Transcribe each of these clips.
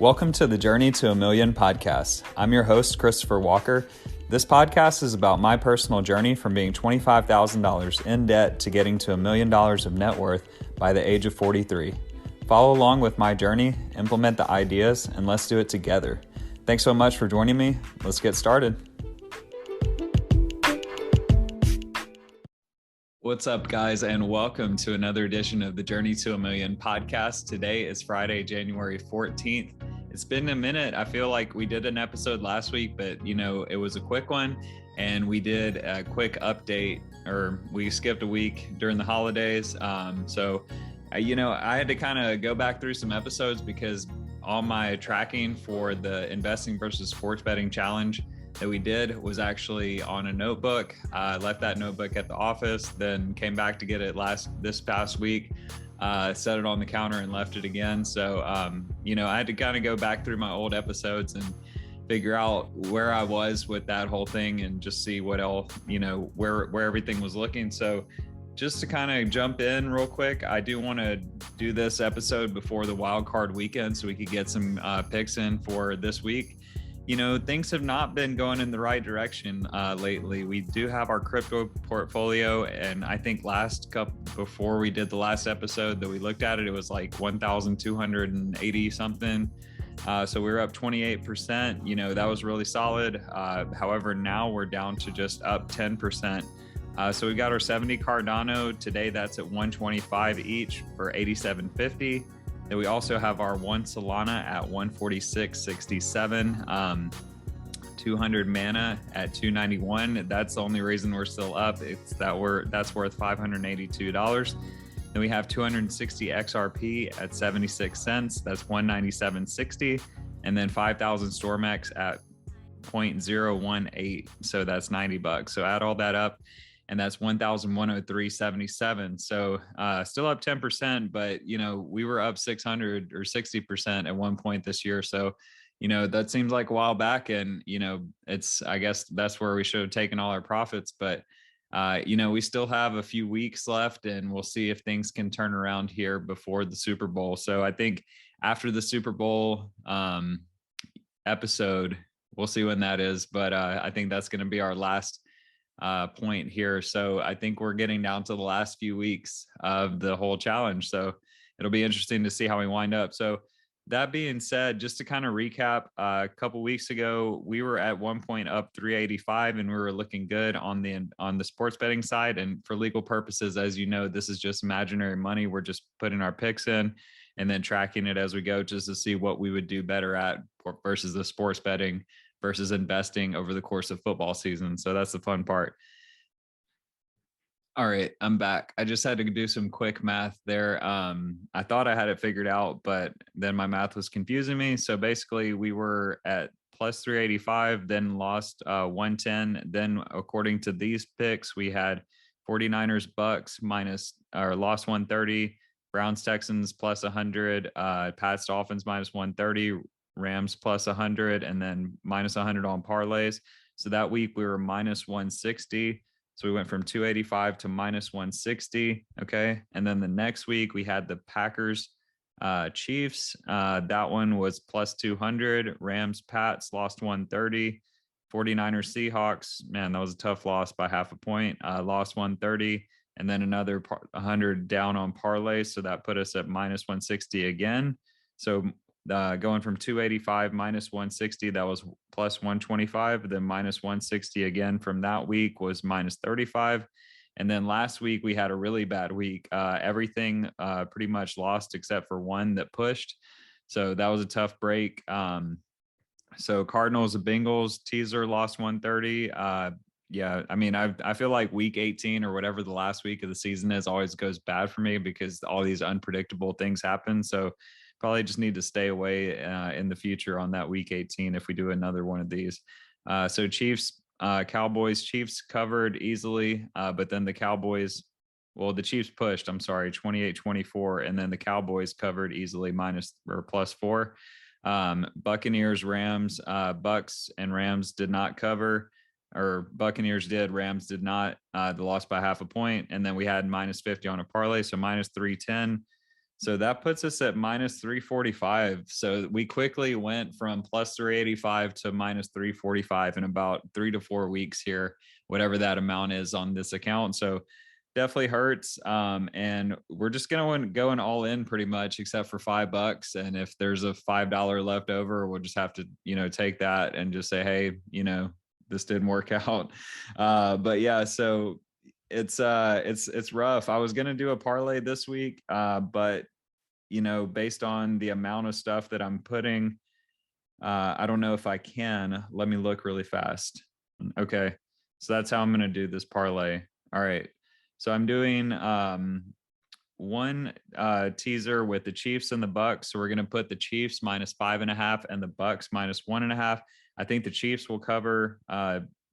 Welcome to the Journey to a Million podcast. I'm your host, Christopher Walker. This podcast is about my personal journey from being $25,000 in debt to getting to $1 million of net worth by the age of 43. Follow along with my journey, implement the ideas, and let's do it together. Thanks so much for joining me. Let's get started. What's up, guys, and welcome to another edition of the Journey to a Million podcast. Today is Friday, January 14th. It's been a minute. I feel like we did an episode last week, but it was a quick one, and we did a quick update, or we skipped a week during the holidays. I had to kind of go back through some episodes because all my tracking for the investing versus sports betting challenge that we did was actually on a notebook. I left that notebook at the office, then came back to get it this past week, set it on the counter and left it again. So, I had to kind of go back through my old episodes and figure out where I was with that whole thing and just see what else, where everything was looking. So just to kind of jump in real quick, I do want to do this episode before the wild card weekend so we could get some picks in for this week. Things have not been going in the right direction lately. We do have our crypto portfolio, and I think before we did the last episode that we looked at it, it was like 1,280 something. So we were up 28%. That was really solid. However, now we're down to just up 10%. So we got our 70 Cardano today. That's at 125 each for 87.50. Then we also have our one Solana at 146.67, 200 Mana at 291. That's the only reason we're still up. It's that's worth $582. Then we have 260 XRP at 76 cents. That's 197.60. And then 5,000 Stormex at 0.018. So that's $90. So add all that up, and that's 1,103.77. So still up 10%, but we were up 600 or 60% at one point this year. So that seems like a while back, and I guess that's where we should have taken all our profits. But we still have a few weeks left, and we'll see if things can turn around here before the Super Bowl. So I think after the Super Bowl episode, we'll see when that is. But I think that's going to be our last point here. So I think we're getting down to the last few weeks of the whole challenge. So it'll be interesting to see how we wind up. So that being said, just to kind of recap, a couple weeks ago, we were at one point up 385, and we were looking good on the sports betting side. And for legal purposes, as you know, this is just imaginary money. We're just putting our picks in and then tracking it as we go, just to see what we would do better at versus the sports betting versus investing over the course of football season. So that's the fun part. All right, I'm back. I just had to do some quick math there. I thought I had it figured out, but then my math was confusing me. So basically we were at plus 385, then lost 110. Then according to these picks, we had 49ers Bucks lost 130, Browns Texans plus 100, Pats Dolphins minus 130, Rams plus 100, and then minus 100 on parlays. So that week we were minus 160. So we went from 285 to minus 160. Okay. And then the next week we had the Packers Chiefs. That one was plus 200. Rams Pats lost 130. 49ers Seahawks. Man, that was a tough loss by half a point. Lost 130. And then another 100 down on parlays. So that put us at minus 160 again. So going from 285 minus 160, that was plus 125. Then minus 160 again from that week was minus 35. And then last week we had a really bad week. Everything pretty much lost except for one that pushed. So that was a tough break. So Cardinals and Bengals teaser lost 130. I feel like week 18 or whatever the last week of the season is always goes bad for me because all these unpredictable things happen. So probably just need to stay away in the future on that week 18 if we do another one of these. So Chiefs, Cowboys, Chiefs covered easily, but then the Chiefs pushed, 28-24, and then the Cowboys covered easily plus 4. Buccaneers, Rams, Bucks and Rams did not cover, or Buccaneers did, Rams did not. They lost by half a point, and then we had minus 50 on a parlay, so minus 310. So that puts us at minus 345. So we quickly went from plus 385 to minus 345 in about 3 to 4 weeks here, whatever that amount is on this account. So definitely hurts. And we're just going all in pretty much, except for $5. And if there's a $5 left over, we'll just have to, take that and just say, hey, this didn't work out. But yeah, so it's rough. I was gonna do a parlay this week, but based on the amount of stuff that I'm putting, I don't know if I can. Let me look really fast. Okay, so that's how I'm gonna do this parlay. All right, so I'm doing one teaser with the Chiefs and the Bucks. So we're gonna put the Chiefs minus 5.5 and the Bucks minus 1.5. I think the Chiefs will cover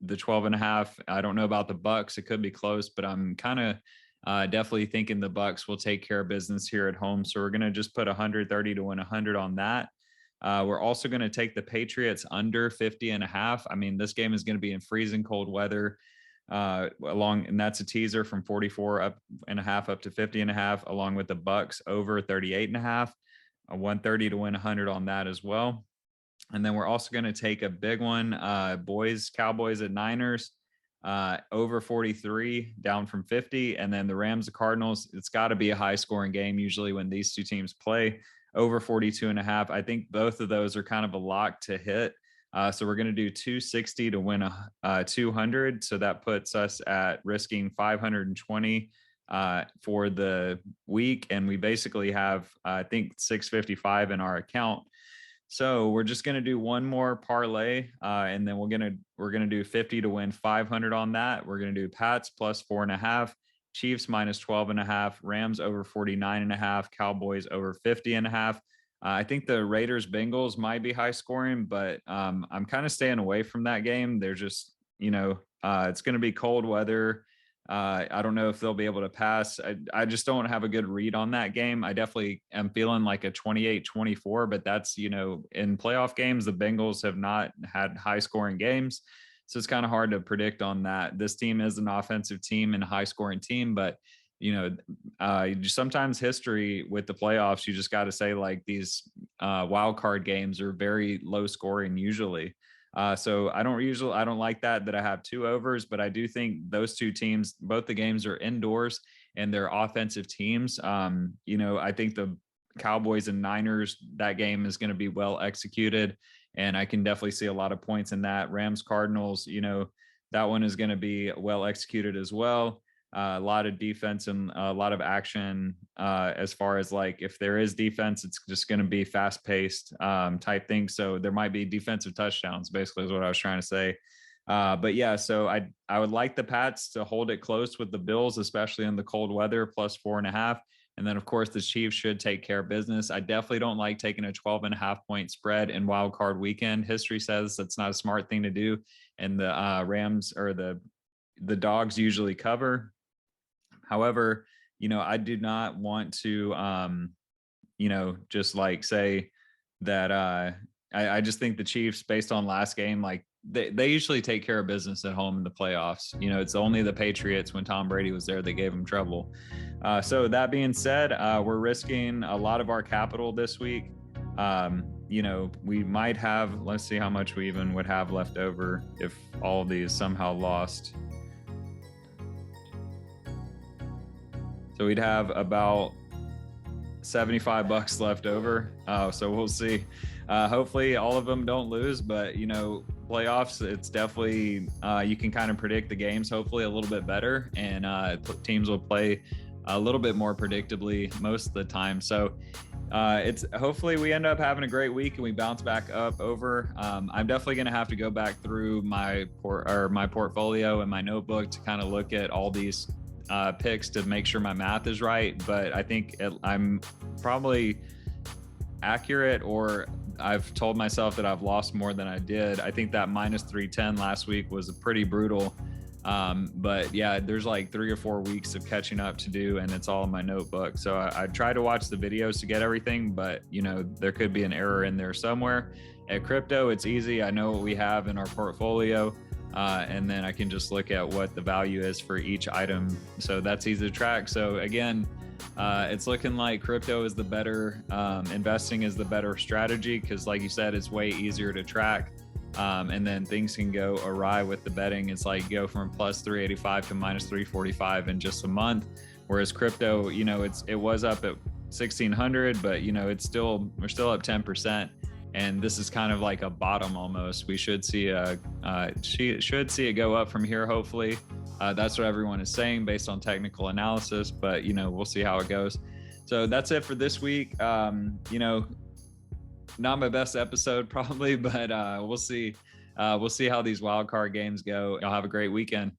the 12.5. I don't know about the Bucks. It could be close, but I'm kind of definitely thinking the Bucks will take care of business here at home. So we're going to just put 130 to win 100 on that. We're also going to take the Patriots under 50.5. I mean, this game is going to be in freezing cold weather. And that's a teaser from 44.5 up to 50.5, along with the Bucks over 38.5. 130 to win 100 on that as well. And then we're also going to take a big one, Cowboys at Niners, over 43, down from 50. And then the Rams, the Cardinals, it's got to be a high scoring game usually when these two teams play, over 42.5. I think both of those are kind of a lock to hit. So we're going to do 260 to win 200. So that puts us at risking 520 for the week. And we basically have, I think, 655 in our account. So we're just going to do one more parlay, and then we're going to do 50 to win 500 on that. We're going to do Pats plus 4.5, Chiefs minus 12.5, Rams over 49.5, Cowboys over 50.5. I think the Raiders Bengals might be high scoring, but I'm kind of staying away from that game. They're just, it's going to be cold weather. I don't know if they'll be able to pass. I just don't have a good read on that game. I definitely am feeling like a 28-24, but that's, in playoff games, the Bengals have not had high scoring games. So it's kind of hard to predict on that. This team is an offensive team and a high scoring team, but sometimes history with the playoffs, you just got to say like these wild card games are very low scoring usually. So I don't like that I have two overs, but I do think those two teams, both the games are indoors and they're offensive teams. I think the Cowboys and Niners, that game is going to be well executed, and I can definitely see a lot of points in that. Rams Cardinals, that one is going to be well executed as well. A lot of defense and a lot of action as far as like if there is defense, it's just going to be fast paced type thing. So there might be defensive touchdowns, basically is what I was trying to say. But yeah, so I would like the Pats to hold it close with the Bills, especially in the cold weather, plus 4.5. And then, of course, the Chiefs should take care of business. I definitely don't like taking a 12.5 point spread in wild card weekend. History says that's not a smart thing to do. And the Rams or the Dogs usually cover. However, I do not want to, just like say that I just think the Chiefs, based on last game, like they usually take care of business at home in the playoffs. It's only the Patriots when Tom Brady was there that gave them trouble. So that being said, we're risking a lot of our capital this week. We might have, let's see how much we even would have left over if all of these somehow lost. So we'd have about $75 left over. So we'll see. Hopefully all of them don't lose, but playoffs, it's definitely, you can kind of predict the games, hopefully a little bit better, and teams will play a little bit more predictably most of the time. So it's hopefully we end up having a great week and we bounce back up over. I'm definitely going to have to go back through my portfolio and my notebook to kind of look at all these picks to make sure my math is right, but I think I'm probably accurate, or I've told myself that I've lost more than I did. I think that minus 310 last week was pretty brutal, but yeah, there's like 3 or 4 weeks of catching up to do, and it's all in my notebook. So I try to watch the videos to get everything, but there could be an error in there somewhere. At crypto, it's easy. I know what we have in our portfolio. And then I can just look at what the value is for each item. So that's easy to track. So again, It's looking like crypto is the better, investing is the better strategy, because like you said, it's way easier to track. And then things can go awry with the betting. It's like go from plus 385 to minus 345 in just a month. Whereas crypto, it was up at 1600, but we're still up 10%. And this is kind of like a bottom almost. We should see should see it go up from here, hopefully. That's what everyone is saying based on technical analysis, but we'll see how it goes. So that's it for this week. Not my best episode probably, but we'll see. We'll see how these wild card games go. Y'all have a great weekend.